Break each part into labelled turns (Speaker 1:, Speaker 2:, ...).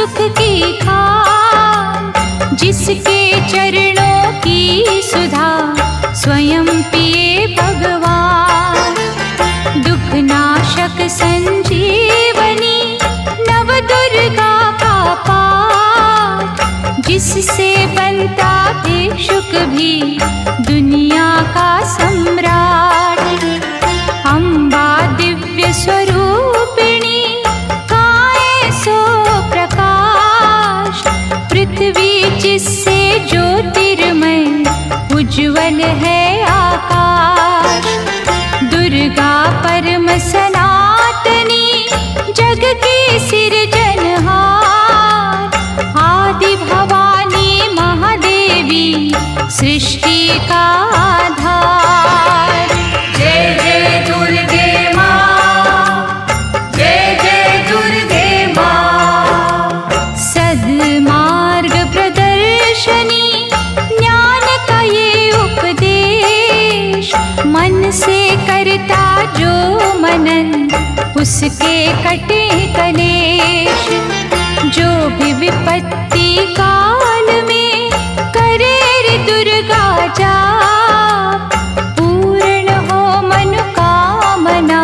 Speaker 1: सुख की खान, जिसके चरणों की सुधा स्वयं पिए भगवान। दुख नाशक संजीवनी नव दुर्गा का पाठ, जिससे बनता भिक्षुक भी दुनिया का सम्राट। अम्बा दिव्य स्वरूपिणी गाए सो प्रकाश, पृथ्वी जिससे ज्योतिर्मय उज्ज्वल है आकाश। दुर्गा परम सनातनी जग की सिरजनहार, आदि भवानी महादेवी सृष्टि का आधार।
Speaker 2: जय जय दुर्गे माँ, जय जय दुर्गे माँ।
Speaker 1: सद्मार्ग प्रदर्शनी ज्ञान का ये उपदेश, मन से करता जो मनन उसके कटे कलेश। जो भी विपत्ति काल में करे रे दुर्गा जाप, पूर्ण हो मनोकामना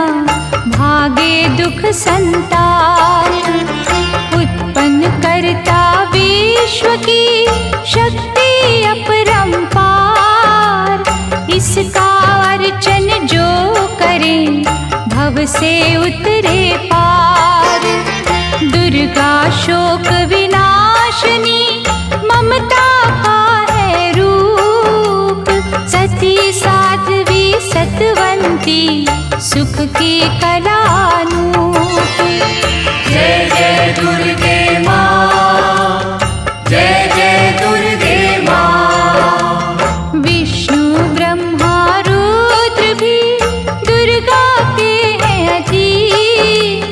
Speaker 1: भागे दुख संताप। उत्पन्न करता विश्व की शक्ति अपरंपार, इसका अर्चन जो करे भव से उतरे पार। दुर्गा शोक विनाशिनी ममता का है रूप, सती साध्वी सतवंती सुख की कलानूप।
Speaker 2: जय जय दुर्गे माँ, जय जय दुर्गे माँ।
Speaker 1: विष्णु ब्रह्मा रुद्र भी दुर्गा के हैं अधीन,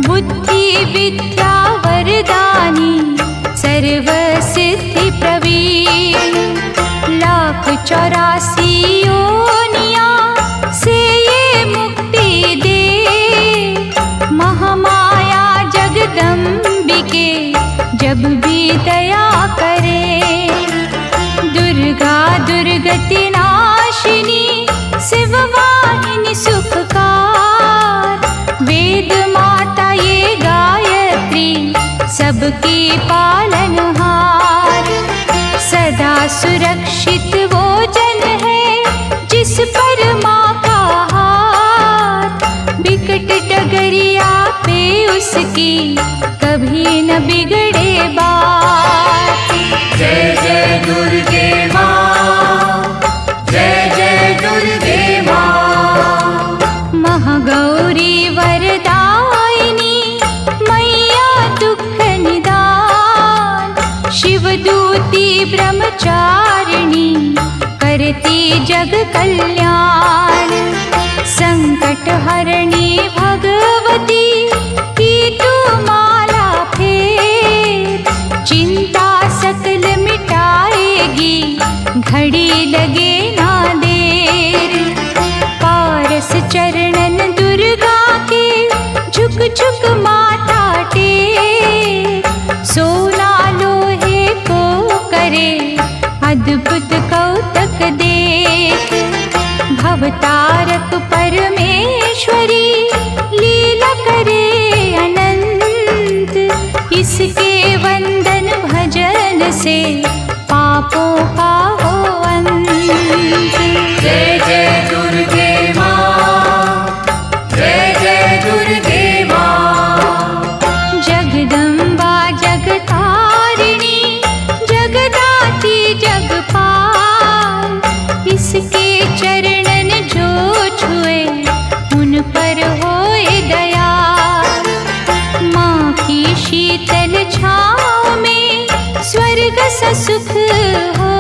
Speaker 1: बुद्धि विद्या वरदानी सर्व सिद्धि प्रवीण। 1,84 योनियां से ये मुक्ति दे, महामाया जगदम्बिके जब भी दया करे। दुर्गा दुर्गति नाशिनी शिववाहिनी सुखकार, वेद माता ये गायत्री सबकी पालनहार। सदा सुरक्षित वो जन है जिस पर माँ का हाथ, बिकट डगरिया पे उसकी कभी न बिगड़े बात।
Speaker 2: जय जय दुर्गे माँ, जय जय दुर्गे माँ।
Speaker 1: महागौरी वरदायिनी मैया दुख निदान, शिवदूती ब्रह्मचारिणी करती जग कल्याण। संकट हरणी भगवती की तू माला फेर, चिंता सकल मिटाएगी घड़ी लगे ना देर। पारस चरणन दुर्गा के झुक झुक माथा टेक, सोना लोहे को करे अद्भुत कौतक देख। भवतारक परमेश्वरी लीला करे अनंत, इसके वंदन भजन से पापों का हो अंत।
Speaker 2: जय जय दुर्गे माँ, जय जय दुर्गे माँ।
Speaker 1: जगदम्बा जगतारिणी जगदाती जगपाल, इसके चरणन जो छुए उन पर होए दया। माँ की शीतल छाँव में स्वर्ग सा सुख हो,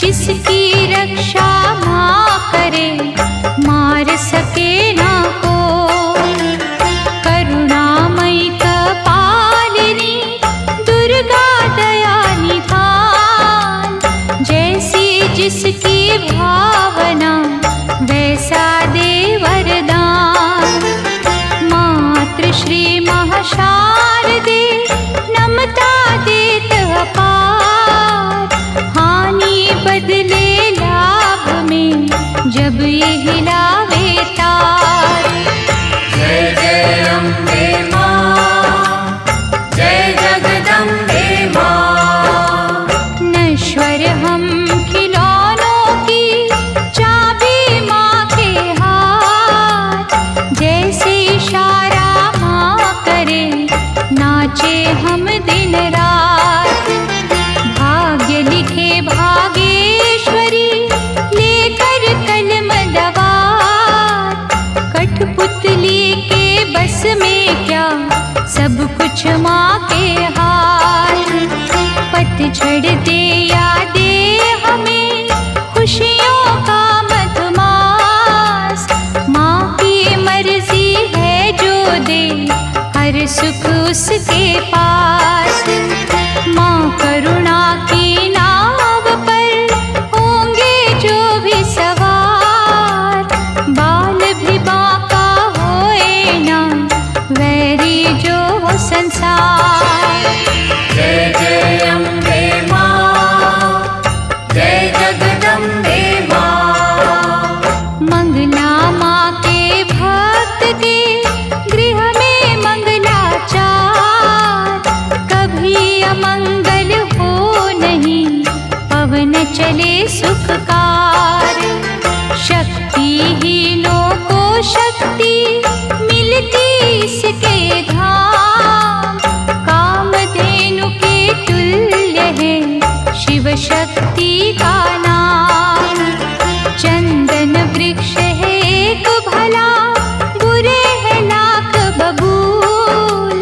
Speaker 1: जिसकी रक्षा माँ करे मार सके ना कोई। करुणामयी कपालिनी दुर्गा दया निधान, जैसी जिसकी भावना वैसा दे वरदान। मातृ श्री महाशारदे जैसे इशारा माँ करे नाचे हम दिन रात। भाग्य लिखे भागेश्वरी लेकर कलम दवात। कठपुतली के बस में क्या सब कुछ माँ के हाथ। पतझड़ दे या दे हमें खुशियों का मधुमास। माँ की मर्जी है जो दे हर सुख उसके पास। माँ करुणा की नाव पर होंगे जो भी सवार। बाल भी बांका होए ना वैरी जो हो संसार।
Speaker 2: जय जय अम्बे माँ, जय जगदम्बे माँ।
Speaker 1: मंगला माँ के भक्त के गृह में मंगलाचार। कभी अमंगल हो नहीं पवन चले सुखकार। शक्तिहीनों को शक्ति मिलती इसके धाम। कामधेनु के तुल्य है शिव शक्ति का नाम। चंदन वृक्ष है एक भला बुरे है लाख बबूल।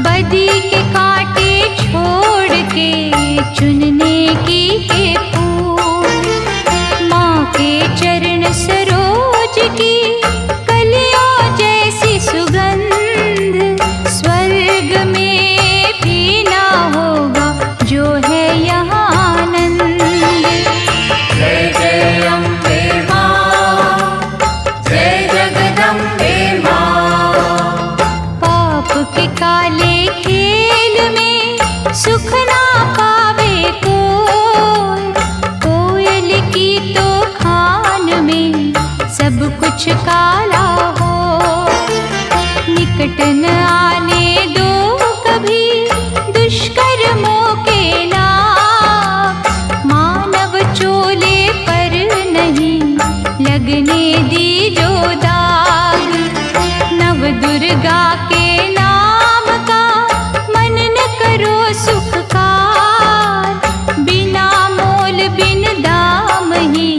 Speaker 1: बदी के कांटे छोड़ के चुनने की के फूल। माँ के चरण सरोज की कलियों जैसी सुगंध। स्वर्ग में भी ना होगा जो है यहाँ आनंद।
Speaker 2: जय जय अम्बे माँ, जय जगदम्बे माँ।
Speaker 1: पाप के काले खेल में सुख ना पावे कोई। कोयल की तो खान में सब कुछ काला हो। निकट न आने दो कभी दुष्कर्मों के नाग। मानव चोले पर नहीं लगने दी जो दाग। नव दुर्गा के नाम का मनन करो सुखकार। बिना मोल बिन दाम ही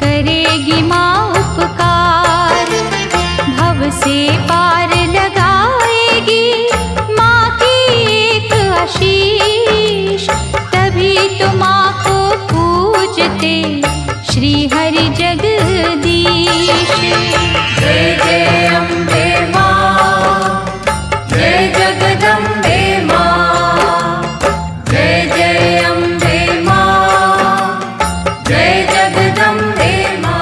Speaker 1: करेगी माँ उपकार। भव से पार लगाएगी माँ की एक आशीष। तभी तो माँ को पूजते श्री हरि जगदीश।
Speaker 2: जय जय अम्बे माँ, जय जगदम्बे माँ। जय जय अम्बे माँ, जय जगदम्बे माँ।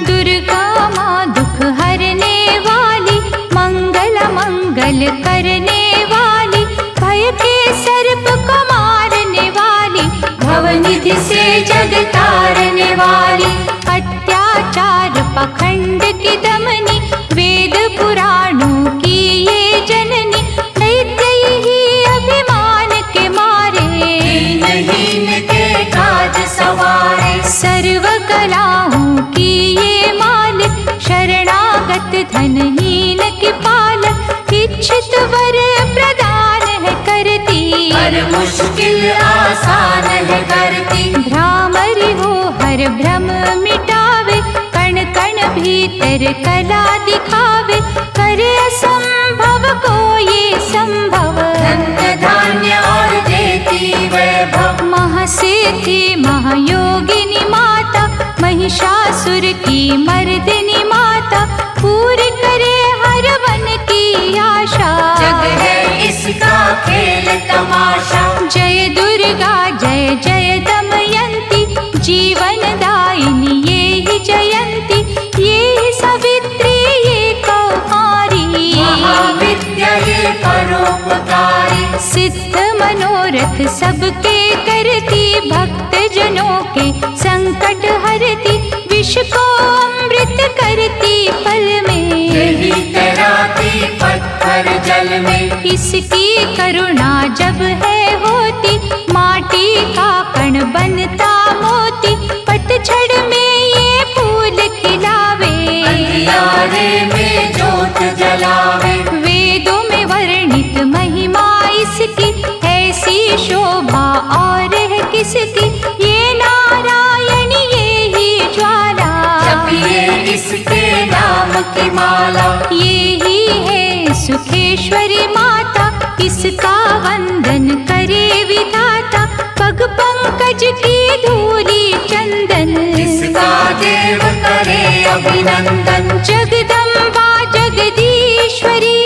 Speaker 1: दुर्गा माँ दुख हरने वाली मंगल मंगल करने वाली। भय के सर्प को मारने वाली भवनिधि से जग तारने वाली। अत्याचार पखंड की दमनी वेद पुराणों की ये जननी। दैत्य ही अभिमान के मारे
Speaker 2: दीनहीन के काज सवारे।
Speaker 1: सर्व कलाओं की ये मालिक। शरणागत धनहीन की पालक। इच्छित वर प्रदान है करती
Speaker 2: हर मुश्किल आसान है करती।
Speaker 1: भ्रामरी हो हर भ्रम मिटावे। कण कण भीतर कला दिखावे। करे असंभव को ये संभव।
Speaker 2: धन्य धान्य और देती वैभव।
Speaker 1: महासिद्धि महायोगिनी माता। महिषासुर की मर्दिनी माता। पूरी करे हर वन की आशा।
Speaker 2: जग है इसका खेल तमाशा।
Speaker 1: जय दुर्गा जय जय दमयंती। जीवन दायिनी ये ही जयंती। ये ही सावित्री ये कौमारी।
Speaker 2: महाविद्या ये परोपकारी।
Speaker 1: सिद्ध मनोरथ सबके करती। भक्त जनों के संकट हरती। विष को अमृत करती पल में।
Speaker 2: यही तराती पत्थर जल जल में।
Speaker 1: इसकी करुणा जब है होती, माटी का कण बनता मोती। पतझड़ में ये फूल खिलावे,
Speaker 2: अंधियारे में जोत जलावे।
Speaker 1: वेदों में वर्णित महिमा इसकी, ऐसी शोभा और है किसकी। ये नारायण ये ही ज्वाला,
Speaker 2: जपिए इसके नाम की माला।
Speaker 1: ये ही है सुखेश्वरी माता, इसका वंदन करे विधाता। पग पंकज की धूली चंदन,
Speaker 2: इसका देव करे अभिनंदन।
Speaker 1: जगदम्बा जगदीश्वरी,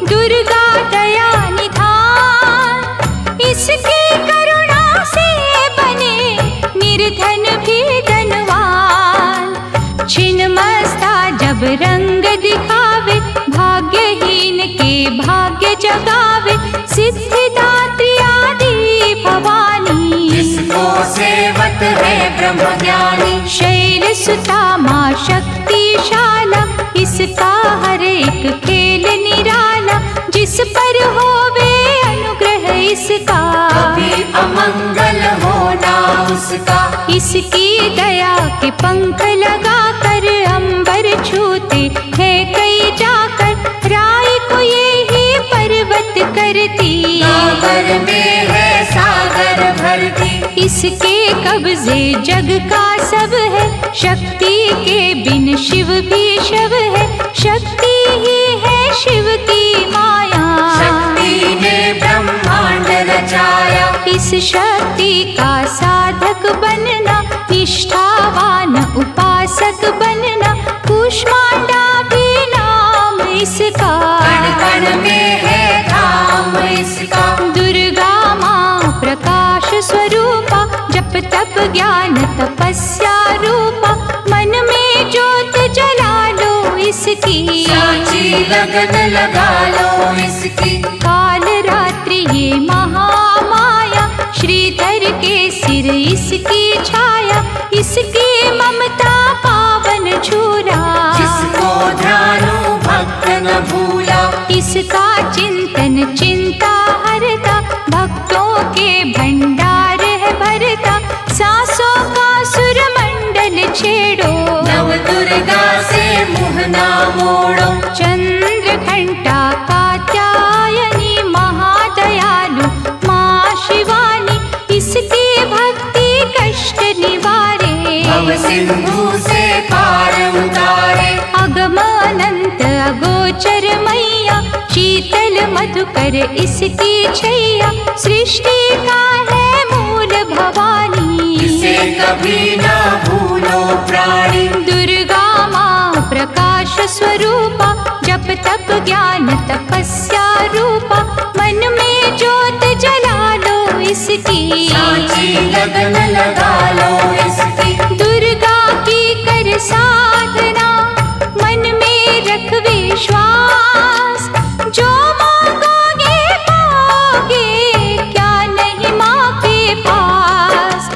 Speaker 1: दुर्गा दया निधान। इसकी करुणा से बने निर्धन भी धनवान। छिन्नमस्ता जब रंग दिखावे, भाग्यहीन के भाग्य जगावे। सिद्धिदात्री आदि भवानी,
Speaker 2: जिसको सेवत है ब्रह्म ज्ञानी।
Speaker 1: शैल सुता माँ शक्तिशाला, इसका हर एक खेल निराला। जिस पर होवे अनुग्रह इसका,
Speaker 2: कभी अमंगल होना उसका।
Speaker 1: इसकी दया के पंख लगा कर अंबर छूते हैं कई जाकर। राय को ये ही पर्वत करती,
Speaker 2: सागर में है सागर भरती।
Speaker 1: इसके कब्जे जग का सब है, शक्ति के बिन शिव भी शव है। शक्ति ही है शिव की माया,
Speaker 2: शक्ति ने ब्रह्मांड रचाया।
Speaker 1: इस शक्ति का साधक बनना, निष्ठावान उपासक बनना। कूष्मांडा भी नाम इसका,
Speaker 2: कण कण में है धाम इसका।
Speaker 1: दुर्गा माँ प्रकाश स्वरूपा, जप तप ज्ञान तपस्या रूपा। मन में ज्योत जला लो इसकी,
Speaker 2: साची लगन लगा लो इसकी।
Speaker 1: काल रात्रि ये महामाया, श्रीधर के सिर इसकी छाया। इसकी ममता पावन झूला,
Speaker 2: जिसको ध्यानु भक्त न भूला।
Speaker 1: इसका चिंतन चिंता हरता, भक्तों के भंडार है भरता। सांसों का सुर मंडल छेड़ो,
Speaker 2: नव दुर्गा से मुँह ना मोड़ो।
Speaker 1: चंद्र घंटा कात्यायनी, महादयालु माँ शिवानी। इसकी भक्ति कष्ट निवारे,
Speaker 2: भव सिंधु से पार उतारे।
Speaker 1: अगमानंत अगोचर मैया, शीतल मधुकर इसकी छैया। सृष्टि का है मूल भवानी,
Speaker 2: इसे कभी ना भूलो प्राणी।
Speaker 1: दुर्गा माँ प्रकाश स्वरूपा, जप तप ज्ञान तपस्या रूपा। मन में ज्योत जला लो इसकी,
Speaker 2: साची लगन लगा लो इसकी।
Speaker 1: दुर्गा की कर साधना, मन में रख विश्वास। जो मांगोगे पाओगे, क्या नहीं माँ के पास।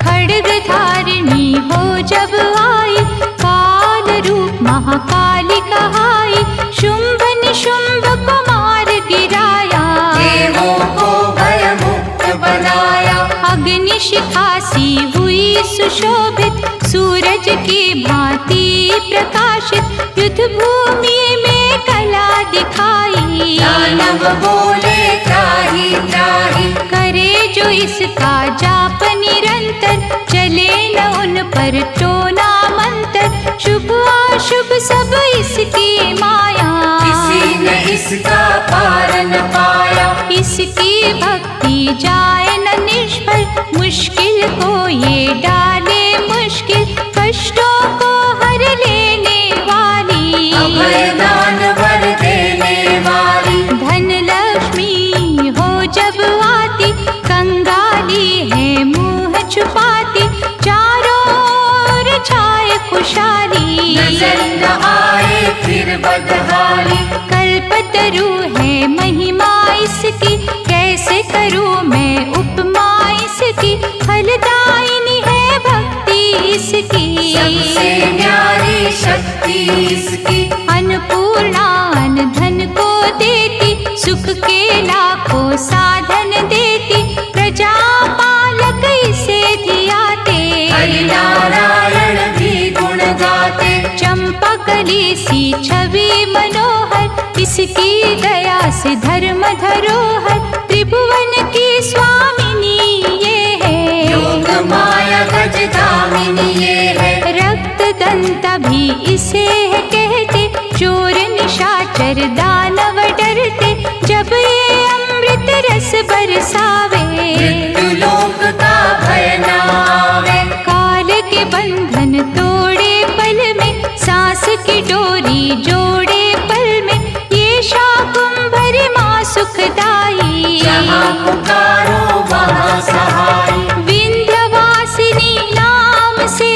Speaker 1: खड्ग धारिणी हो जब आई, काल रूप महाकाली कहाई। शुंभ निशुंभ को मार गिराया,
Speaker 2: देवों को भय मुक्त बनाया।
Speaker 1: अग्नि शिखासी हुई सुशोभित, सूरज की भांति प्रकाशित। युद्ध भूमि में कला दिखाई,
Speaker 2: दानव बोले त्राहि त्राहि।
Speaker 1: करे जो इसका जाप निरंतर, चले न उन पर टोना मंत्र। शुभ अशुभ सब इसकी माया,
Speaker 2: किसी ने इसका पार न पाया।
Speaker 1: इसकी भक्ति जाए न निष्फल, मुश्किल को ये डाले मुश्किल। कष्टों को हर लेने वाली,
Speaker 2: अभय दान वर देने वाली।
Speaker 1: धन लक्ष्मी हो जब आती, कंगाली है मुँह छुपाती। चारों ओर छाए खुशहाली,
Speaker 2: नजर न आए फिर बदहाली।
Speaker 1: कल्पतरु है महिमा इसकी, कैसे करूँ मैं उपमा इसकी। फलदायिनी है भक्ति इसकी,
Speaker 2: सबसे न्यारी शक्ति इसकी।
Speaker 1: अन्नपूर्णा अन्न धन को देती, के लाखों साधन देती, प्रजा पालक इसे धियाते।
Speaker 2: हरि नारायण भी गुण गाते,
Speaker 1: चंपा कली सी छवि मनोहर, इसकी दया से धर्म धरोहर। त्रिभुवन की स्वामिनी ये है,
Speaker 2: योग माया गजगामिनी ये है।
Speaker 1: रक्त दंता भी इसे है कहते, चोर निशाचर दानव डरते, जब ये अमृत रस बरसावे।
Speaker 2: मृत्यु लोक का भय न आवे,
Speaker 1: काल के बंधन तोड़े पल में, सांस की डोरी जोड़े पल में, ये शाकुंभरी माँ सुखदाई।
Speaker 2: जहाँ पुकारो वहाँ सहाय,
Speaker 1: विंध्यवासिनी नाम से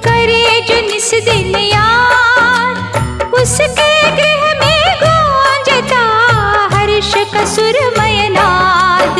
Speaker 1: करे जो निस दिन याद, उसके गृह में गूंजता हर्ष का सुरमय नाद।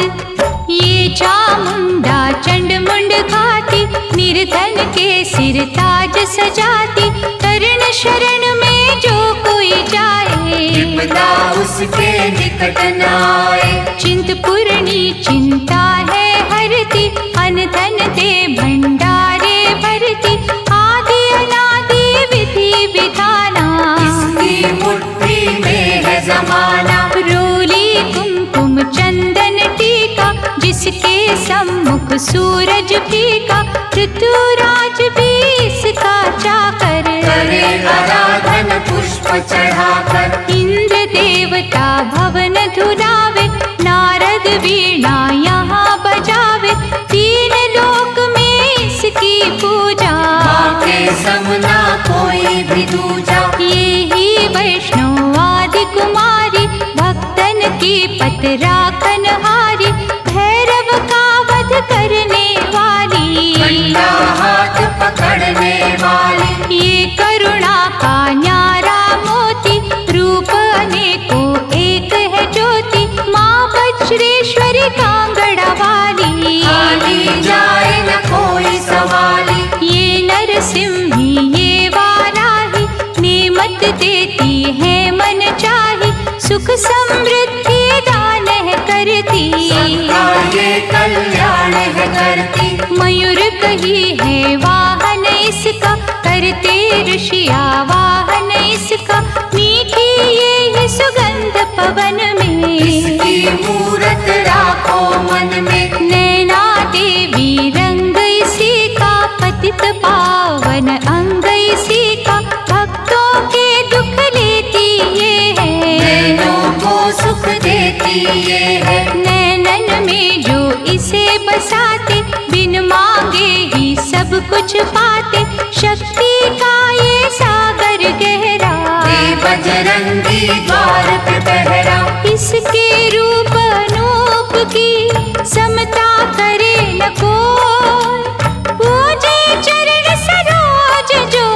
Speaker 1: ये चामुंडा चंड मुंड खाती, निर्धन के सिर ताज सजाती, कर्ण शरण में जो कोई जाए,
Speaker 2: विपदा उसके निकट न आए।
Speaker 1: चिंतपूर्णी चिंता है हरती, अन धन दे भंडारे भरती, आदि अनादि विधि विधाना,
Speaker 2: इसकी मुट्ठी में है जमाना।
Speaker 1: रोली कुमकुम चंदन टीका, जिसके सम्मुख सूरज फीका, ऋतुराज भी इसका चाकर,
Speaker 2: करे आराधन पुष्प चढ़ाकर।
Speaker 1: इंद्र देवता भवन धुलावे, नारद वीणा यहाँ बजावे, तीन लोक में इसकी पूजा।
Speaker 2: माँ के समना कोई भी दूजा,
Speaker 1: ये ही वैष्णव आदि कुमारी, भक्तन की पत राखन हारी, भैरव का वध करने वाली,
Speaker 2: घंटा हाथ पकड़ने वाली।
Speaker 1: ये करुणा का न्यारा मोती, रूप अनेकों एक है ज्योति, माँ वज्रेश्वरी कांगड़ा वाली।
Speaker 2: खाली जाए न कोई सवाली,
Speaker 1: ये नरसिंही ये वाराही, नेमत देती है मन चाही, सुख समृद्धि दान है करती,
Speaker 2: सबका ये कल्याण है करती।
Speaker 1: मयूर कही है वाहन इसका, करते ऋषिया वाहन इसका, मीठी ये है सुगंध पवन में,
Speaker 2: इसकी मूरत राखो मन में।
Speaker 1: नैना देवी रंग इसी का, पतित पावन अंग इसी का, भक्तों के दुख लेती ये है,
Speaker 2: नैनों को सुख देती ये है।
Speaker 1: नैनन में जो इसे बसाते, बिन मांगे ही सब कुछ पाते, शक्ति का ये सागर गहरा,
Speaker 2: दे बजरंगी द्वार पे पहरा।
Speaker 1: इसके रूप अनूप की समता करे न कोई, पूजे चरण सरोज जो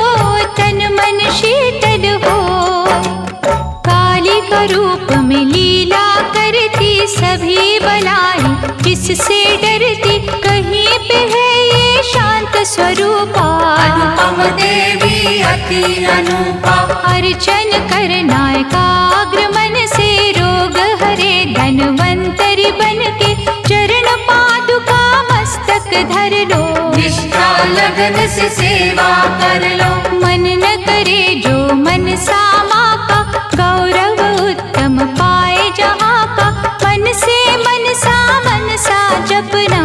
Speaker 1: तन मन शीतल हो। काली का रूप में लीला करती, सभी बलाई जिससे डरती, कहीं पे है ये शांत स्वरूपा।
Speaker 2: अनुपम देवी अति अनुपा,
Speaker 1: अर्चन करना एकाग्र मन से, रोग हरे धनवंतरी बन के, चरण पादुका मस्तक धर लो,
Speaker 2: निष्ठा लगन से सेवा कर लो।
Speaker 1: मन न करे जो मन सामा का, गौरव उत्तम पाए जहाँ का, मन से मनसा जपना,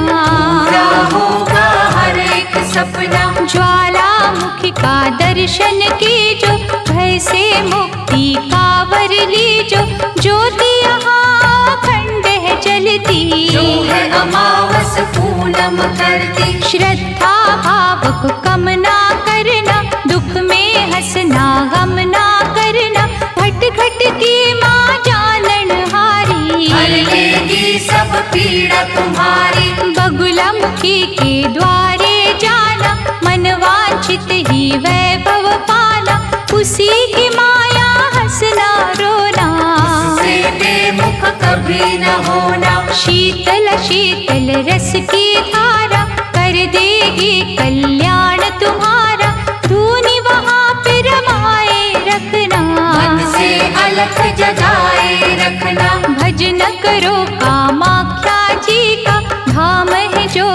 Speaker 2: पूरा होगा हर एक सपना।
Speaker 1: ज्वालामुखी का दर्शन कीजो, भय से मुक्ति का वर लीजो, ज्योति यहाँ खंड है जलती,
Speaker 2: जो है अमावस पूनम करती।
Speaker 1: श्रद्धा भाव को कम ना करना, दुख में हंसना गम ना करना, भट घट की माँ जानन हारी,
Speaker 2: हर लेगी सब पीड़ा तुम्हारी।
Speaker 1: बगुला मुखी के द्वारे जाना, मन वांछित ही वैभव पाना, उसी की माया हंसना रोना,
Speaker 2: उससे बेमुख कभी न होना।
Speaker 1: शीतल शीतल रस की धारा, कर देगी कल्याण तुम्हारा, धूनी वहाँ पे रमाए रखना,
Speaker 2: मन से अलख जगाए रखना।
Speaker 1: भजन न करो, कामाख्या जी का धाम है जो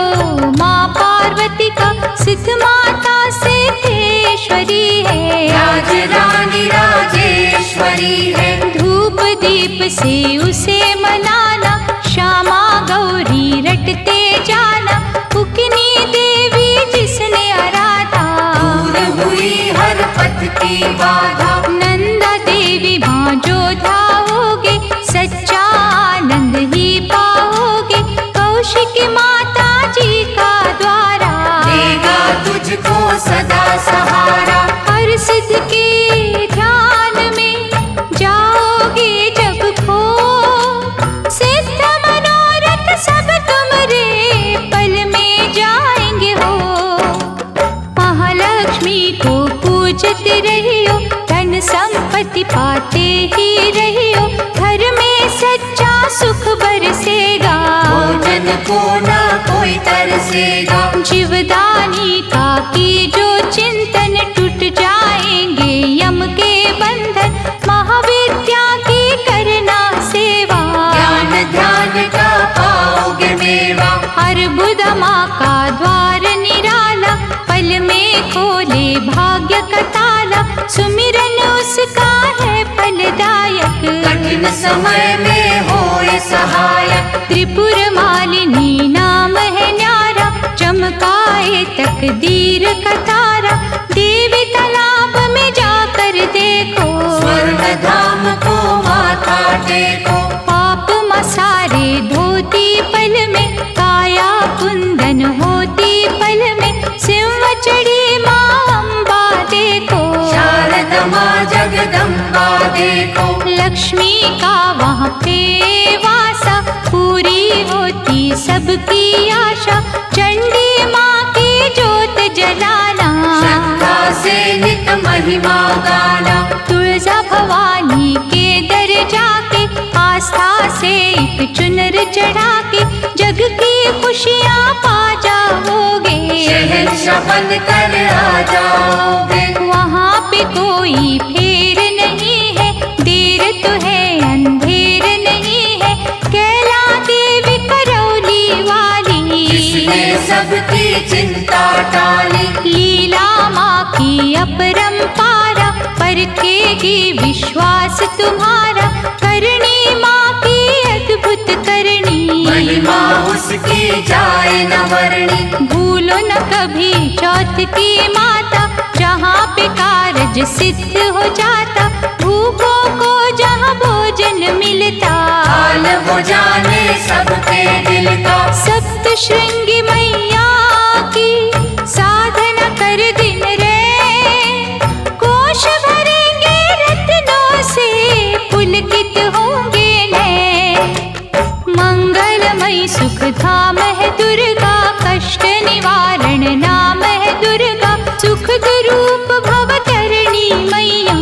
Speaker 1: माँ पार्वती का, सिद्ध माता सिद्धेश्वरी है,
Speaker 2: राज रानी राजेश्वरी है।
Speaker 1: धूप दीप से उसे मनाना, श्यामा गौरी रटते जाना, उकनी देवी जिसने आराधा,
Speaker 2: दूर हुई हर पथ की बाधा।
Speaker 1: नंदा देवी माँ जो धाओगे, सच्चा आनंद ही पाओगे, कौशिक माता जी का द्वारा
Speaker 2: देगा तुझको सदा सहारा।
Speaker 1: हर सिद्ध के ध्यान में जाओगे जब खो, सिद्ध मनोरथ सब तुम्हारे पल में जाएंगे हो। महालक्ष्मी को पूजते रहियो, धन संपत्ति पाते ही रहियो, घर में सच्चा सुख बरसेगा,
Speaker 2: भोजन को ना कोई तरसेगा।
Speaker 1: जीवदानी का की जो चिंतन, टूट जाएंगे यम के बंधन, महाविद्या की करना सेवा,
Speaker 2: ज्ञान ध्यान का पाओगे मेवा।
Speaker 1: अर्बुद माँ का द्वार निराला, पल में खोले भाग्य का ताला, सुमिरन उसका है फलदायक,
Speaker 2: कठिन समय में होए सहायक।
Speaker 1: त्रिपुर मालिनी नाम है न्यारा, चमकाए तकदीर का तारा, देवी तालाब में जाकर देखो,
Speaker 2: स्वर्ण धाम को माथा टेको।
Speaker 1: पाप मसारे धोती पल में, काया कुंदन होती पल में, सिंह चढ़ी माँ अम्बा देखो,
Speaker 2: शारदा माँ जगदम्बा देखो।
Speaker 1: लक्ष्मी का वहाँ पे वासा, पूरी होती सबकी आशा, चंडी माँ की जोत जलाना,
Speaker 2: श्रद्धा से नित महिमा गाना।
Speaker 1: तुलजा भवानी के दर जाके, आस्था से एक चुनर चढ़ा के, जग की खुशियाँ पा जाओगे,
Speaker 2: शहंशाह बन कर आ जाओगे।
Speaker 1: वहाँ पे कोई फेर नहीं है, देर तो है अंधेर नहीं है, कैला देवी करौली वाली,
Speaker 2: जिसने सबकी चिंता टाली।
Speaker 1: लीला माँ की अपरंपारा, परखेगी विश्वास तुम्हारा, करनी माँ की अद्भुत करनी,
Speaker 2: महिमा उसकी जाए न वर्णी।
Speaker 1: भूलो न कभी चौथ की माता, जहाँ पे कारज सिद्ध हो जाता, भूखों को जहाँ भोजन मिलता,
Speaker 2: हाल वो जाने सबके दिल का।
Speaker 1: सप्त श्रृंगी मैया की साधना कर दिन रे, कोश भरेंगे रत्नों से, पुलकित होंगे नैन, मंगलमयी सुख धाम है दुर्गा, कष्ट निवारण नाम है दुर्गा, सुख रूप भवतरणी मैया,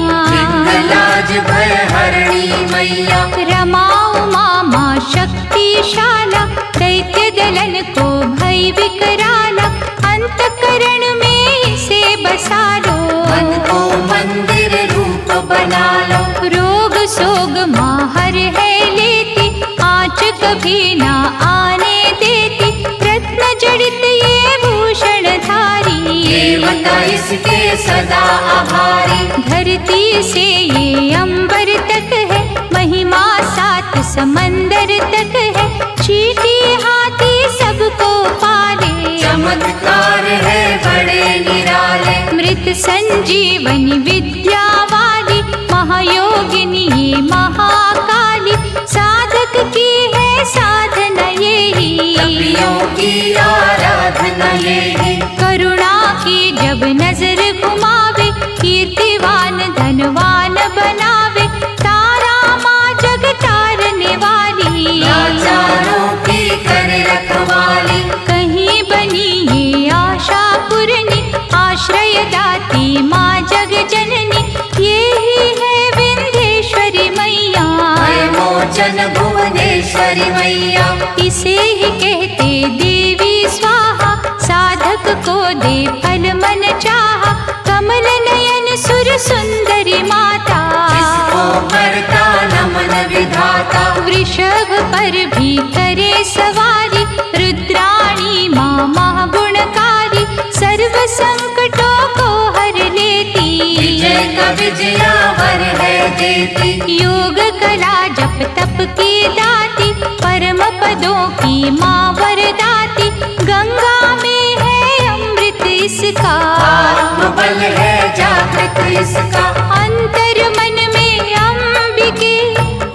Speaker 2: लाज भय हरणी मैया।
Speaker 1: रमा उमा माँ शक्तिशाला, दैत्य दलन को भय विकराला, अंतकरण में इसे बसा लो,
Speaker 2: मन को मंदिर रूप बना लो।
Speaker 1: रोग सोग माँ हर है लेती, आँच कभी ना आने देती, रत्न जड़ित ये भूषण धारी,
Speaker 2: देवता इसके सदा आभारी।
Speaker 1: धरती से ये अंबर तक है, महिमा सात समंदर तक है, चीटी हाथी सबको पाले,
Speaker 2: चमत्कार है बड़े निराले।
Speaker 1: मृत संजीवनी विद्या वाली, महायोगिनी ये महाकाली, साधक की है साधना यही,
Speaker 2: कपियों की आराधना यही।
Speaker 1: करुणा की जब नजर घुमावे, कीर्तिवान धनवान बनावे, तारा माँ जग तारने वाली,
Speaker 2: लाचारों की कर रखवाली।
Speaker 1: कहीं बनी ये आशा पूरनी, आश्रय दाती माँ जग जननी, यही है विंध्येश्वरी मैया,
Speaker 2: भय मोचन भुवनेश्वरी मैया।
Speaker 1: इसे ही कहते देवी स्वाहा, साधक को दे फल मन चाहा, कमल नयन सुर सुंदरी माता,
Speaker 2: जिसको करता नमन मन विधाता।
Speaker 1: वृषभ पर भी करे सवारी, रुद्राणी माँ महागुणकारी, सर्व संकटों को हर लेती।
Speaker 2: विजय का विजयावर है देती।
Speaker 1: योग कला जप तप की दाती, परम पदों की माँ वरदाती। गंगा में है अमृत इसका,
Speaker 2: आत्मबल है जागृत इसका।
Speaker 1: अंतर मन में अंबिके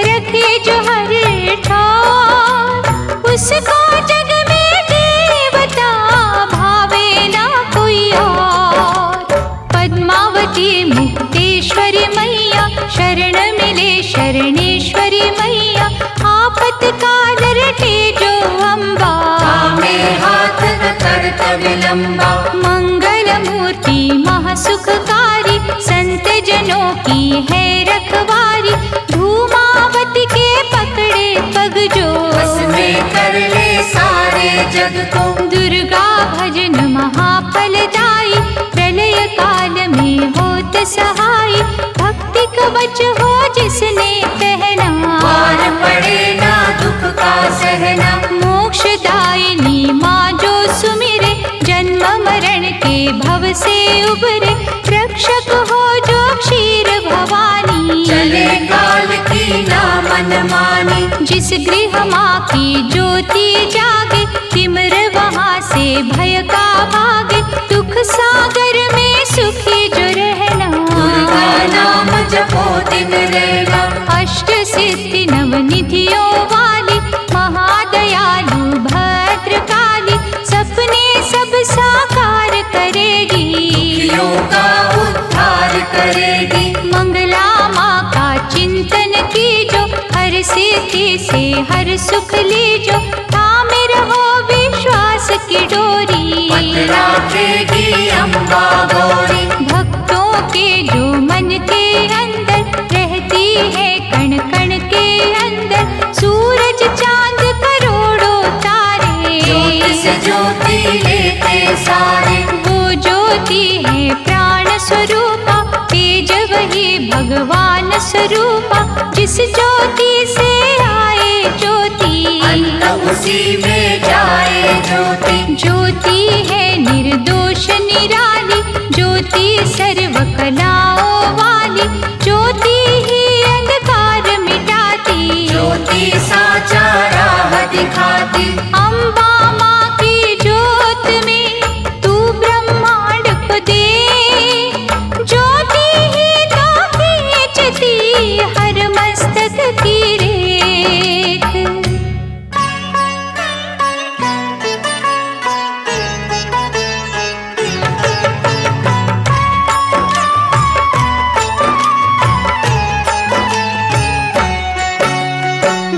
Speaker 1: रखे जो हर ठार, उसको जग में देवता भावे ना कोई और। पद्मावती मुक्तेश्वरी मैया, शरण मिले शरणेश्वरी मैया। आपतकाल रटे जो अम्बा,
Speaker 2: में हाथ न करत विलंबा।
Speaker 1: मंगल मूर्ति महासुखकारी, संत जनों की है रखवारी। धूमावती के पकड़े पग जो,
Speaker 2: बस में कर ले सारे जग को।
Speaker 1: दुर्गा भजन महाफलदाई, प्रलय काल में होत सहाय। भक्ति कवच हो जिसने पहना,
Speaker 2: पार पड़े ना दुख का सहना।
Speaker 1: मोक्षदायिनी माँ जो सुमिरे, जन्म मरण के भव से उबरे। रक्षक हो जो क्षीर भवानी,
Speaker 2: चले काल की ना मन मानी।
Speaker 1: जिस गृह माँ की ज्योति जागे, तिमिर वहाँ से भय का भागे। दुख सागर में सुखी जो रहना,
Speaker 2: दुर्गा नाम जपो दिन रहना।
Speaker 1: अष्ट सिद्धि नवनिधियों वाली, महादयालु भद्रकाली। सपने सब साकार करेगी,
Speaker 2: दुखियों का उद्धार करेगी।
Speaker 1: मंगला माँ का चिंतन कीजो, हर सिद्धि से हर सुख लीजो। थामे रहो विश्वास की डोरी,
Speaker 2: पत राखेगी अम्बा गौरी।
Speaker 1: भक्तों के जो मन के अंदर रहती है, कण कण के अंदर। सूरज चांद करोड़ों तारे,
Speaker 2: ज्योति से ज्योति लेते सारे।
Speaker 1: वो ज्योति है प्राण स्वरूपा, तेज वही भगवान स्वरूपा। जिस ज्योति से आए ज्योति,
Speaker 2: अंत उसी में जाए ज्योति।
Speaker 1: ज्योति है निर्दोष निराली, ज्योति सर्व कलाओं वाली। ज्योति ही अंधकार मिटाती,
Speaker 2: ज्योति साचा राह दिखाती।
Speaker 1: अम्बा माँ की ज्योत में तू ब्रह्मांड को दे। ज्योति ही तो खींचती हर मस्तक की रेख।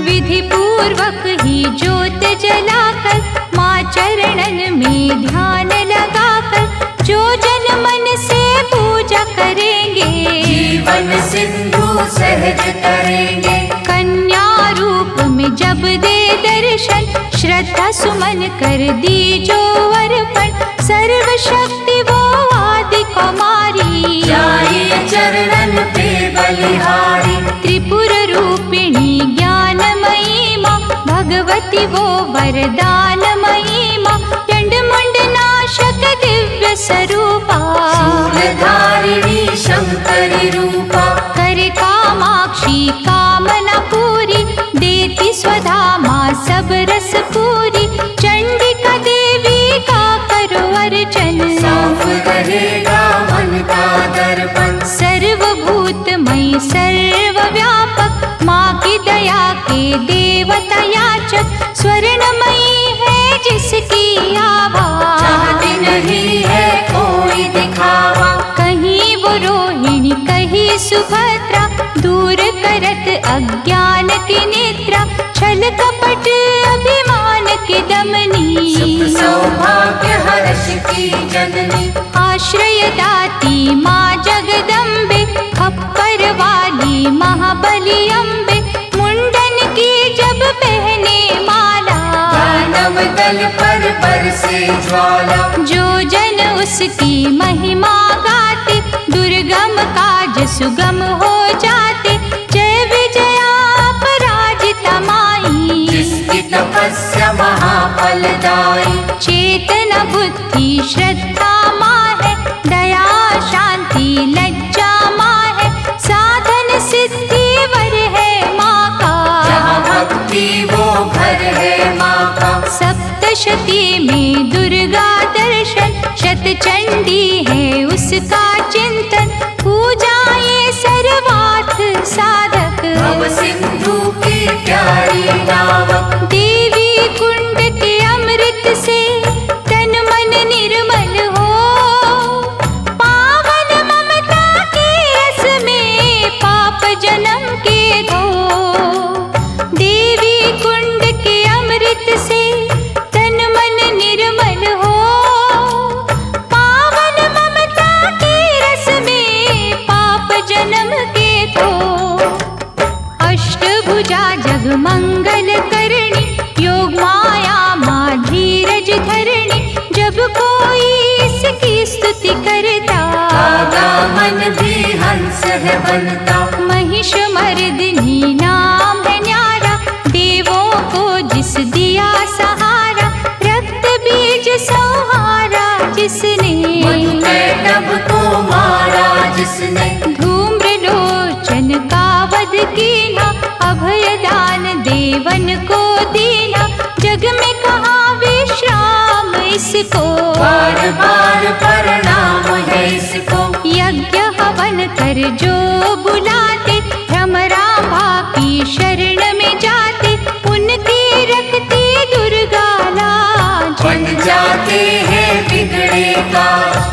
Speaker 1: विधि पूर्वक ही ज्योत जलाकर, माँ चरणन में ध्यान लगाकर। जो जन मन से पूजा करेंगे,
Speaker 2: जीवन सिंधु सहज करेंगे।
Speaker 1: कन्या रूप में जब दे दर्शन, श्रद्धा सुमन कर दी जो अर्पण। सर्वशक्ति वो आदि कुमारी,
Speaker 2: जाइए चरणन पे बलिहारी।
Speaker 1: त्रिपुर रूपिणी ज्ञानमयी माँ, भगवती वो वरदानमयी माँ। चंड मुंड नाशक दिव्य स्वरूपा,
Speaker 2: शूलधारिणी शंकरी रूपा।
Speaker 1: करे कामाक्षी कामना पूरी, देती स्वधा माँ सब रस पूरी। चंडिका देवी का करो अर्चन,
Speaker 2: साफ रहेगा मन का दर्पण।
Speaker 1: सर्वभूतमयी सर्वव्यापक, माँ की दया के देवता याचक। स्वर्णमयी है जिसकी आभा,
Speaker 2: चाहती नहीं है कोई दिखावा।
Speaker 1: कहीं वो रोहिणी कहीं सुभद्रा, दूर करत अज्ञान की निद्रा। छल कपट अभिमान की दमनी,
Speaker 2: सुख सौभाग्य हर्ष की जननी।
Speaker 1: आश्रय दाती माँ जगदम्बे, खप्पर वाली महाबली अम्बे। मुंडन की जब पहने माला,
Speaker 2: दानव दल पर बरसे ज्वाला।
Speaker 1: जो जन उसकी महिमा गाते, दुर्गम काज सुगम हो जाते। जय विजया
Speaker 2: इसकी तपस्या महाफलदायी।
Speaker 1: चेतना बुद्धि श्रद्धा माँ है, दया शांति लज्जा माँ है, साधन सिद्धि वर है माँ का।
Speaker 2: जहाँ भक्ति वो घर है माँ का।
Speaker 1: सप्तशती में दुर्गा दर्शन, शतचंडी है उसका चिंतन, पूजा ये सर्वार्थ साधक।
Speaker 2: भव सिंधु की प्यारी नावक।
Speaker 1: देवी कुंड के अमृत से तन मन निर्मल हो, पावन ममता के रस में पाप जन्म के धो। देवी कुंड के अमृत से तन मन निर्मल हो, पावन ममता के रस में पाप जन्म के धो। अष्टभुजा जग मंगल करणी, योग माया माँ धीरज धरणी, जब कोई इसकी स्तुति करता,
Speaker 2: दादा मन भी हंस है बनता।
Speaker 1: महिष मर्दिनी नाम है न्यारा, देवों को जिस दिया सहारा, रक्त बीज संहारा जिसने,
Speaker 2: मधुकैटभ को मारा जिसने।
Speaker 1: धूम्रलोचन का वध कीना, अभयदान देवन को दीना, जग में कहाँ विश्राम इसको।
Speaker 2: बार बार प्रणाम है इसको।
Speaker 1: यज्ञ हवन कर जो बुलाते, भ्रमरांभा की शरण में जाते, उनकी रखती दुर्गा लाज।
Speaker 2: बन जाते हैं बिगड़े का।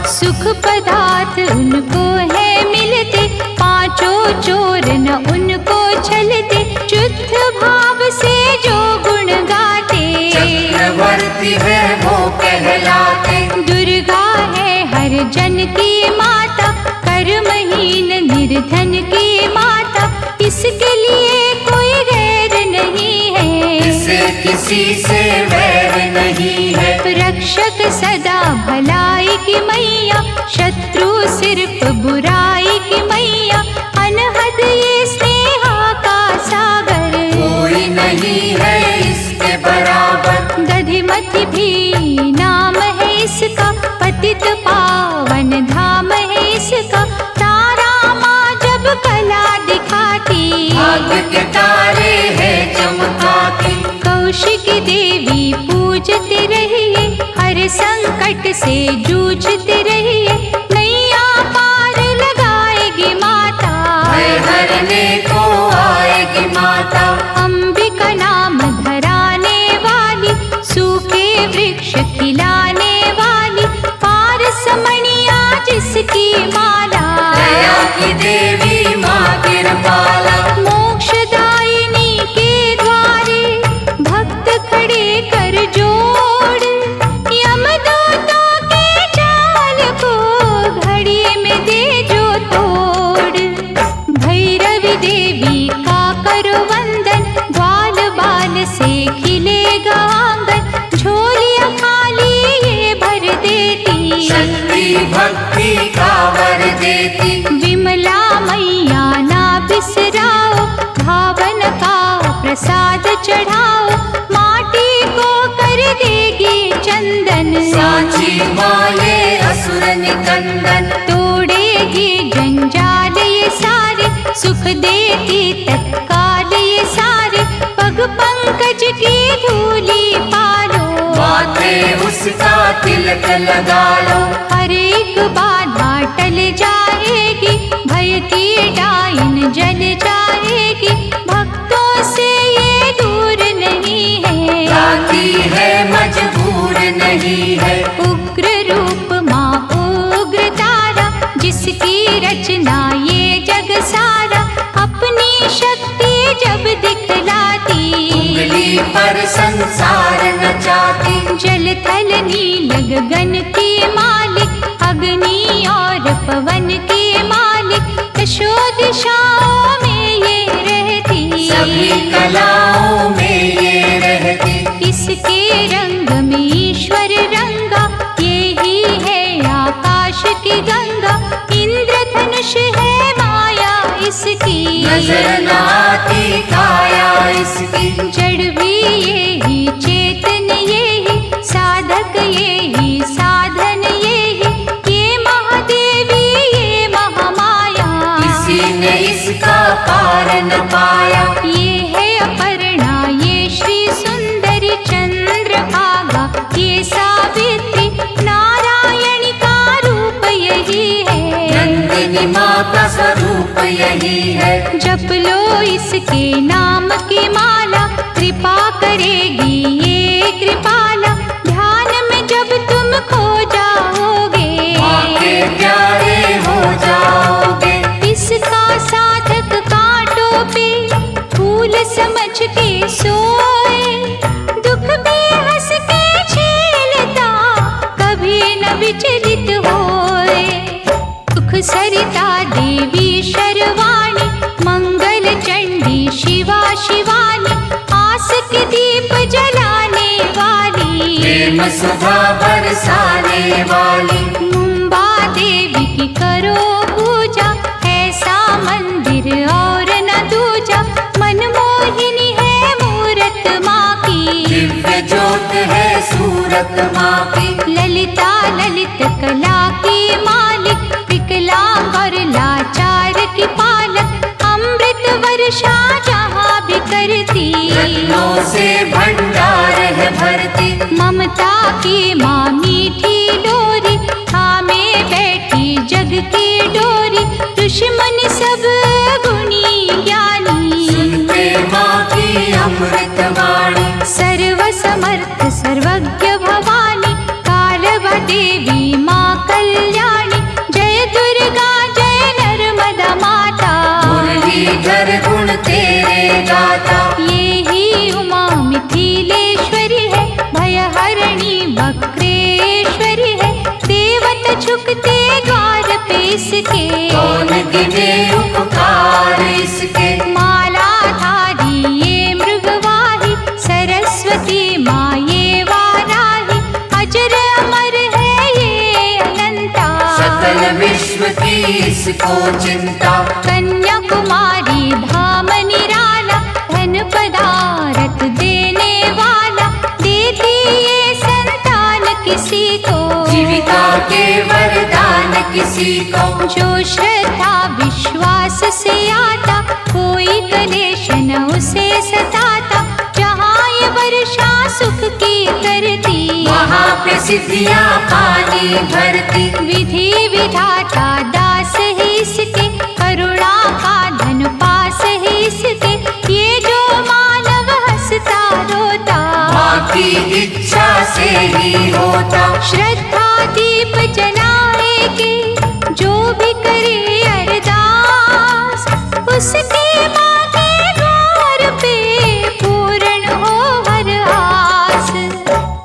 Speaker 1: सुख पदार्थ उनको है मिलते, पांचों चोर न उनको छलते, शुद्ध भाव से जो गुण गाते,
Speaker 2: चक्रवर्ती है वो कहलाते।
Speaker 1: दुर्गा है हर जन की माता, कर्महीन निर्धन की माता, इसके लिए कोई गैर नहीं है,
Speaker 2: इसे किसी से वैर नहीं है।
Speaker 1: रक्षक सदा भलाई की मैया, शत्रु सिर्फ बुराई की मैया, अनहद ये स्नेहा का सागर,
Speaker 2: कोई नहीं है इसके बराबर।
Speaker 1: दधिमति भी नाम है इसका, पतित पावन धाम है इसका, तारा माँ जब कला दिखाती,
Speaker 2: भाग्य के तारे है चमकाती।
Speaker 1: कौशिकी देवी पूजते रहिए, हर संकट से जूझते रहिए, नैया पार लगाएगी माता,
Speaker 2: भय हरने को आएगी माता।
Speaker 1: अंबिका नाम धराने वाली, सूखे वृक्ष खिलाने वाली, पारसमणिया जिसकी माला,
Speaker 2: दया की देवी माँ कृपाला।
Speaker 1: मोक्षदायिनी के द्वारे भक्त खड़े कर जोड़, यमदूतों के जाल को घड़ी में दे जो तोड़। भैरवी देवी का करो वंदन, ग्वाल बाल से खिलेगा आंगन, झोलियां खाली ये भर देती,
Speaker 2: शक्ति भक्ति का वर देती।
Speaker 1: विमला मैया ना बिसराओ, भावन का प्रसाद चढ़ाओ, माटी को कर देगी चंदन,
Speaker 2: साची माये असुर निकंदन।
Speaker 1: तोड़ेगी जंजाल ये सारे, सुख देती तत्काल ये सारे, पग पंकज की धूली पालो,
Speaker 2: माथे उसका तिलक लगा लो।
Speaker 1: हर एक बाधा टल जाएगी, भय की डाइन जल जाएगी, भक्तों से ये दूर नहीं है,
Speaker 2: जाती है मजबूर नहीं है।
Speaker 1: उग्र रूप माँ उग्र तारा, जिसकी रचना ये जग सारा, अपनी शक्ति जब दिखलाती,
Speaker 2: उंगली पर संसार नचाती।
Speaker 1: जल थल नील गगन की मालिक, अग्नि और पवन की मालिक, दशो दिशाओं में ये रहती,
Speaker 2: सभी कलाओं में ये रहती।
Speaker 1: इसके रंग में ईश्वर रंगा, ये ही है आकाश की गंगा, इंद्रधनुष है माया इसकी,
Speaker 2: नजर न आती काया इसकी।
Speaker 1: जड़ भी यही, चेतन यही, साधक यही, साधन यही, ये महादेवी ये महामाया।
Speaker 2: किसी ने इसका पार न पाया।
Speaker 1: ये है अपर्णा, ये श्री सुंदरी चंद्रभागा, ये सावित्री नारायणी का रूप यही है।
Speaker 2: नंदिनी माँ का स्वरूप यही है।
Speaker 1: जप लो इसके नाम की माला, कृपा करेगी ये कृपाला। ध्यान में जब तुम खो जाओगे,
Speaker 2: माँ के प्यारे हो जाओगे।
Speaker 1: इसका साधक कांटों पे फूल समझ के सोए, दुख भी हंस के झेलता, कभी न विचलित होए। सुख सरिता देवी शर्वाणी, मंगल चंडी शिवा शिवानी, आस के दीप जलाने वाली,
Speaker 2: प्रेम सुधा बरसाने वाली।
Speaker 1: मुंबा देवी की करो पूजा, ऐसा मंदिर और न दूजा। मनमोहिनी है मूरत माँ की,
Speaker 2: दिव्य ज्योत है सूरत माँ की।
Speaker 1: ललिता ललित कला की मालिक, विकलांग और लाचार की पालक। अमृत वर्षा जहाँ भी करती,
Speaker 2: रत्नों से भंडार है भरती।
Speaker 1: ममता की माँ मीठी लोरी, थामे बैठी जग की डोरी। दुश्मन सब गुणी ज्ञानी,
Speaker 2: सुनते माँ की अमृत वाणी।
Speaker 1: सर्व समर्थ सर्वज्ञ भवानी, कालवा देवी माँ कल्याणी। जय दुर्गा जय नर्मदा माता,
Speaker 2: मुरलीधर गुण तेरे गाता।
Speaker 1: ये ही उमा मिथिलेश्वरी है, भयहरिणी वक्रेश्वरी है। देवता झुकते द्वार पे इसके,
Speaker 2: कौन गिने उपकार इसके।
Speaker 1: माला धारी ये मृगवाही, सरस्वती माँ ये वाराही। अजर अमर है ये अनंता,
Speaker 2: सकल विश्व की इसको चिंता।
Speaker 1: कन्याकुमारी धाम निराला, धन पदारथ देने वाला। देती ये संतान किसी को,
Speaker 2: जीविका के वरदान किसी को।
Speaker 1: जो श्रद्धा विश्वास से आता, कोई कलेश न उसे सताता। जहाँ ये वर्षा सुख की करती,
Speaker 2: वहाँ पे सिद्धियाँ पानी भरती।
Speaker 1: विधि विधाता दास है इसके, करुणा का धन पास है इसके। ये जो मानव हंसता रोता,
Speaker 2: माँ की इच्छा से ही होता।
Speaker 1: श्रद्धा दीप जलाएगी जो भी करे अरदास, उसके माँ के द्वार पे पूर्ण हो हर आस।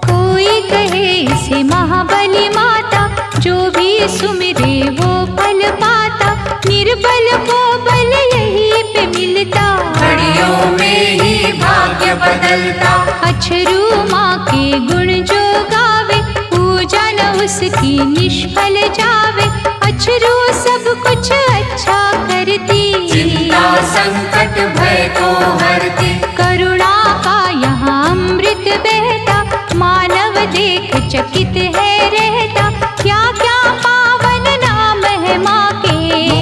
Speaker 1: कोई कहे इसे महाबली माता, जो भी सुमिरे वो फल पाता। निर्बल को बल यही पे मिलता,
Speaker 2: घड़ियों में ही भाग्य बदलता।
Speaker 1: अछरू माँ के गुण जो गावे, पूजा न उसकी निष्फल जावे। अछरू सब कुछ अच्छा करती,
Speaker 2: चिंता संकट भय को हरती।
Speaker 1: करुणा का यहाँ अमृत बहता, मानव देख चकित है रहता। क्या क्या पावन नाम है माँ के,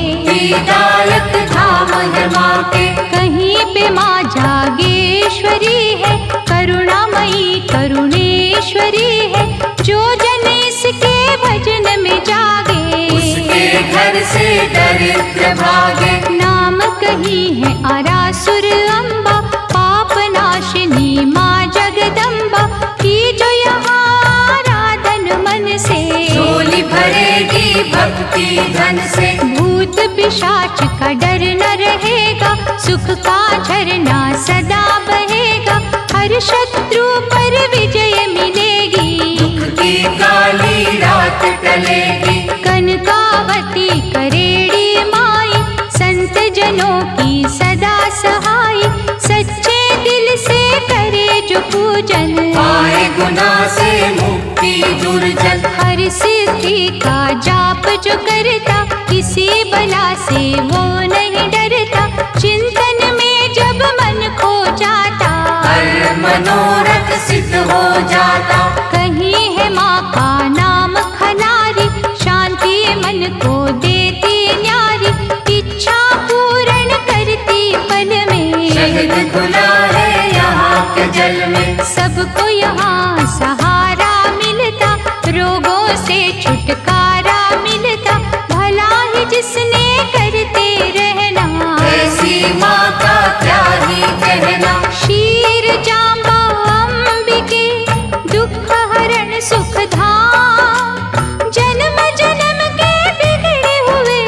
Speaker 2: मुक्तिदायक धाम है माँ के।
Speaker 1: कहीं पे माँ जागेश्वरी है, करुणामयी करुणेश्वरी है। जो जन इसके भजन में जागे,
Speaker 2: उसके घर से दरिद्र भागे।
Speaker 1: नाम कहीं है आरासुर अम्बा, पाप नाशिनी माँ जगदम्बा की। जो यहाँ आराधन मन से,
Speaker 2: झोली भरेगी भक्ति धन से।
Speaker 1: भूत पिशाच का डर न रहेगा, सुख का झरना सदा बहेगा। हर शत्रु पर विजय मिलेगी,
Speaker 2: दुख की काली रात टलेगी।
Speaker 1: कनकावती करेड़ी माई, संत जनों की सदा सहाय। सच्चे दिल से करे जो पूजन,
Speaker 2: पाए गुनाह से मुक्ति दुर्जन।
Speaker 1: हर सिद्धि का जाप जो करता, किसी बला से वो नहीं डरता। चिंतन में जब मन खो जाता,
Speaker 2: मनोरथ सिद्ध हो जाता।
Speaker 1: कहीं है माँ का नाम खनारी, शांति मन को देती न्यारी, इच्छा पूर्ण करती पल में।
Speaker 2: शहद घुला है यहाँ के जल में,
Speaker 1: सबको यहाँ सहारा मिलता, रोगों से छुटकारा मिलता, भला ही जिसने करते रहना।
Speaker 2: ऐसी माँ का क्या ही कहना।
Speaker 1: शीर जांबा अंबिके, दुख हरण सुख धाम, जन्म जन्म के बिगड़े हुए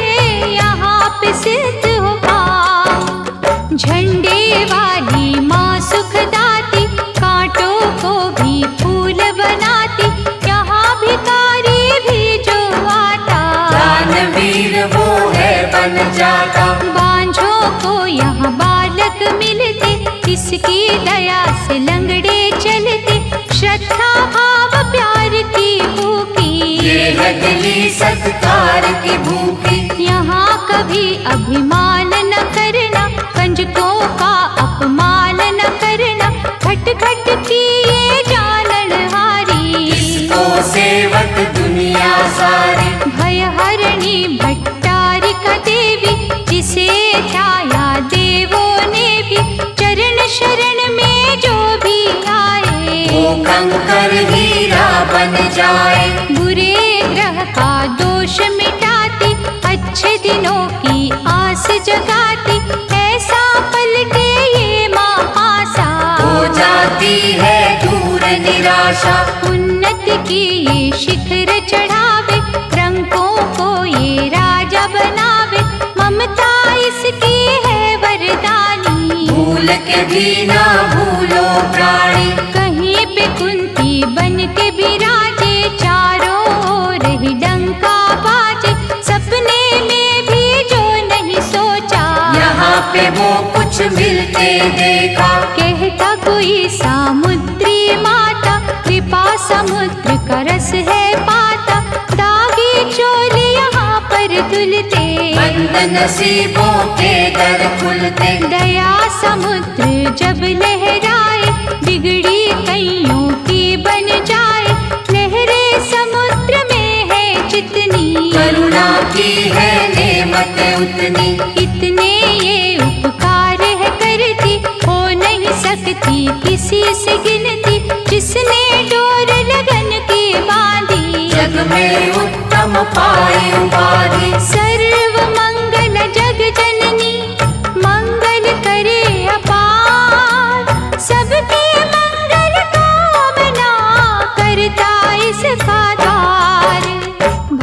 Speaker 1: यहाँ पे सिद्ध हो पाओ। झंडे वाली माँ सुखदाती, कांटों को भी फूल बनाती, यहाँ भिखारी भी जो आता,
Speaker 2: दानवीर वो है बन जाता।
Speaker 1: बांझों को यहाँ बालक मिलते, इसकी दया से लंगड़े चलते, श्रद्धा भाव प्यार की भूखी,
Speaker 2: ये है दिली सत्कार की भूखी।
Speaker 1: यहाँ कभी अभिमान न करना, कंजकों का अपमान न करना, खट खट की ये जानन हारी,
Speaker 2: इसको सेवक दुनिया सारी।
Speaker 1: भय हरणी भट्टारिका देवी, जिसे ध्याया देवों ने भी, चरण शरण में जो भी आए,
Speaker 2: वो कंकर हीरा बन जाए।
Speaker 1: बुरे ग्रह का दोष मिटाती, अच्छे दिनों की आस जगाती, ऐसा पलटे ये माँ पासा,
Speaker 2: हो जाती है दूर निराशा।
Speaker 1: उन्नति की ये शिखर चढ़ावे, रंगों को ये राजा बनावे, ममता इसकी है वरदानी,
Speaker 2: भूल के भी ना भूलो प्राणी।
Speaker 1: कहीं पे कुंती बन के बिराजे, चारों ओर ही डंका बाजे, सपने में भी जो नहीं सोचा,
Speaker 2: यहाँ पे वो कुछ मिलते देखा।
Speaker 1: कहता कोई सामुद्री माता, कृपा समुद्र का रस है पाता, दागी चोली यहाँ पर धुलते,
Speaker 2: बंद नसीबों के दर खुलते।
Speaker 1: दया समुद्र जब लहराए, बिगड़ी कईयों की बन जाए, लहरें समुद्र में है जितनी,
Speaker 2: करुणा की है नेमत उतनी।
Speaker 1: इतने ये उपकार है करती, हो नहीं सकती किसी से गिनती, जिसने डोर लगन की बांधी,
Speaker 2: जग में उत्तम पाई उपाधि।
Speaker 1: सर्व मंगल जग जननी, मंगल करे अपार, सबके मंगल कामना करता इसका द्वार।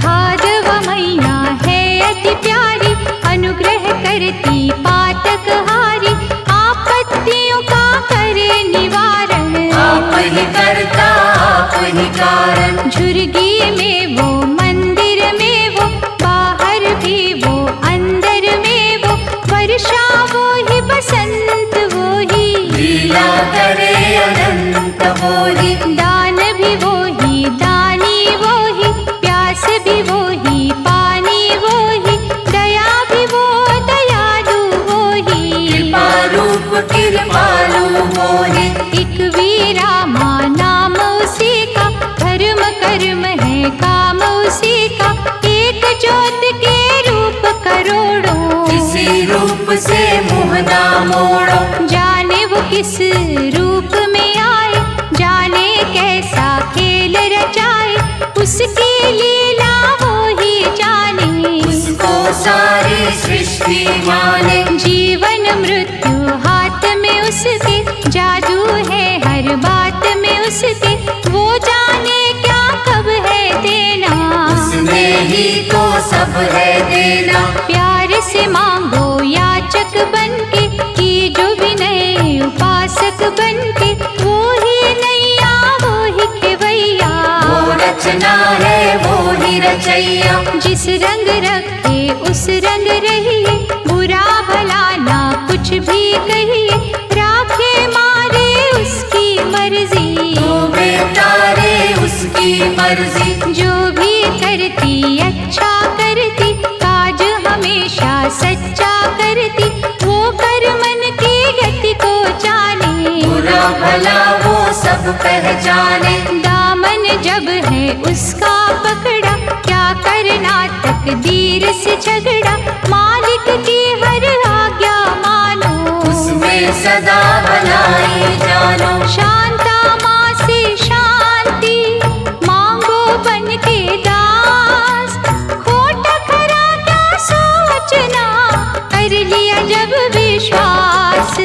Speaker 1: भादव मैया है अति प्यारी, अनुग्रह करती पातक हारी, आपत्तियों का करे निवारण,
Speaker 2: आप ही करता आप ही कारण।
Speaker 1: झुर्गी में वो मंदिर में वो, बाहर भी वो अंदर में वो, वर्षा वो ही बसंत वो ही,
Speaker 2: लीला करे अनंत वो ही।
Speaker 1: दान भी वो ही दानी वो ही, प्यास भी वो ही पानी वो ही, दया भी वो दयालु वो ही,
Speaker 2: कृपा रूप कृपालु वो ही।
Speaker 1: एक वीरा माँ नाम उसी का, धर्म कर्म है काम उसी का, एक ज्योत के रूप करोड़ों,
Speaker 2: इसी रूप से मुँह ना मोड़ो।
Speaker 1: जाने वो किस रूप में आए, जाने कैसा खेल रचाए, उसकी लीला वो ही जाने,
Speaker 2: उसको सारी सृष्टि माने।
Speaker 1: जीवन मृत्यु हाथ में उसके, जादू है हर बात में उसके, वो जाने क्या कब है देना,
Speaker 2: उसने ही तो सब है देना।
Speaker 1: प्यार से मांगो याचक बनके, की जो विनय उपासक बनके, वो ही नैया वो ही खेवैया,
Speaker 2: वो रचना है वो ही रचैया।
Speaker 1: जिस रंग रखे उस रंग रहिए, बुरा भला ना कुछ भी कहिए, राखे मारे उसकी मर्जी,
Speaker 2: तो बेतारे उसकी मर्जी।
Speaker 1: जो भी करती अच्छा करती, काज हमेशा सच्चा करती, वो कर मन की गति को जाने,
Speaker 2: बुरा भला सब पहचाने।
Speaker 1: दामन जब है उसका पकड़ा, क्या करना तकदीर से झगड़ा। मालिक की हर आज्ञा मानो,
Speaker 2: उसमें सदा भलाई जानो।
Speaker 1: शांता माँ से शांति मांगो बन के दास। खोटा खरा क्या सोचना, कर लिया जब विश्वास।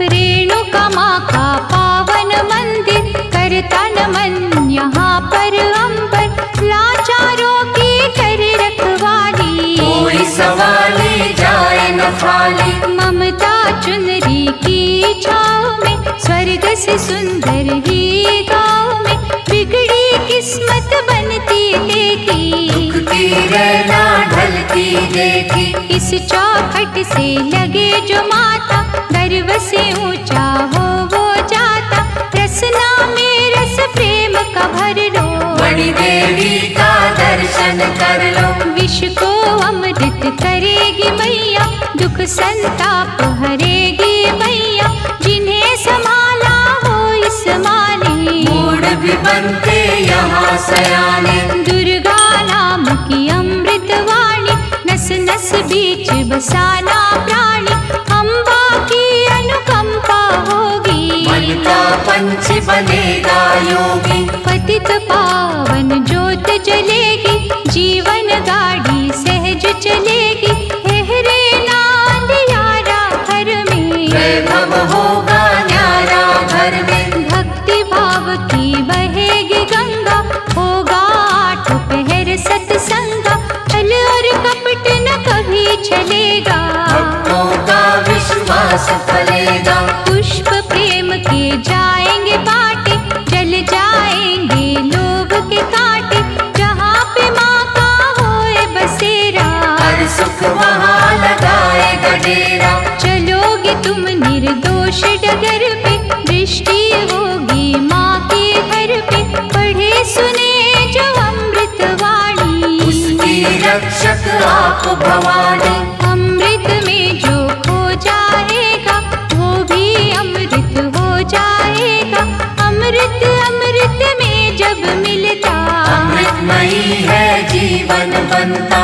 Speaker 1: रेणुका माँ का पावन मंदिर, करता नमन यहाँ पर अंबर। लाचारों की कर रखवाली,
Speaker 2: कोई सवाली जाए न खाली।
Speaker 1: ममता चुनरी की छाँव में, स्वर्ग से सुंदर ही गाँव में। बिगड़ी किस्मत बनती देखी,
Speaker 2: दुखती रहना ढलती देखी।
Speaker 1: इस चौखट से लगे जो माता, गर्व से ऊंचा हो वो जाता। रसना में रस प्रेम का भर लो,
Speaker 2: बड़ी देवी का दर्शन कर लो।
Speaker 1: विष को अमृत करेगी मैया, दुख संताप हरेगी मैया। जिन्हें संभाला हो इस माने,
Speaker 2: मूड भी बनते यहाँ सयाने।
Speaker 1: दुर्गा नाम की अमृत वाणी, नस नस बीच बसाना प्राणी। अम्बा की अनुकंपा होगी,
Speaker 2: मन का पंछी बनेगा योगी।
Speaker 1: पतित पावन ज्योत जलेगी, जीवन गाड़ी सहज चलेगी। हेहरे नांदियारा घर में,
Speaker 2: वैभव होगा न्यारा घर में।
Speaker 1: भक्ति भाव की बहेगी गंगा, होगा आठ पहर सत्संगा। छल और कपट न कभी चलेगा,
Speaker 2: भक्तों का विश्वास फलेगा।
Speaker 1: पुष्प प्रेम के जाएंगे बाटे, जल जाएंगे लोभ के कांटे। जहाँ पे माँ का होए बसेरा,
Speaker 2: हर सुख वहाँ लगाएगा डेरा।
Speaker 1: चलोगे तुम निर्दोष डगर पे, दृष्टि होगी माँ के घर पे। पढ़े सुने जो अमृत वाणी,
Speaker 2: उसकी रक्षक आप भवानी।
Speaker 1: अमृत में जो खो जाएगा, वो भी अमृत हो जाएगा। अमृत अमृत में जब मिलता,
Speaker 2: अमृतमयी है जीवन बनता।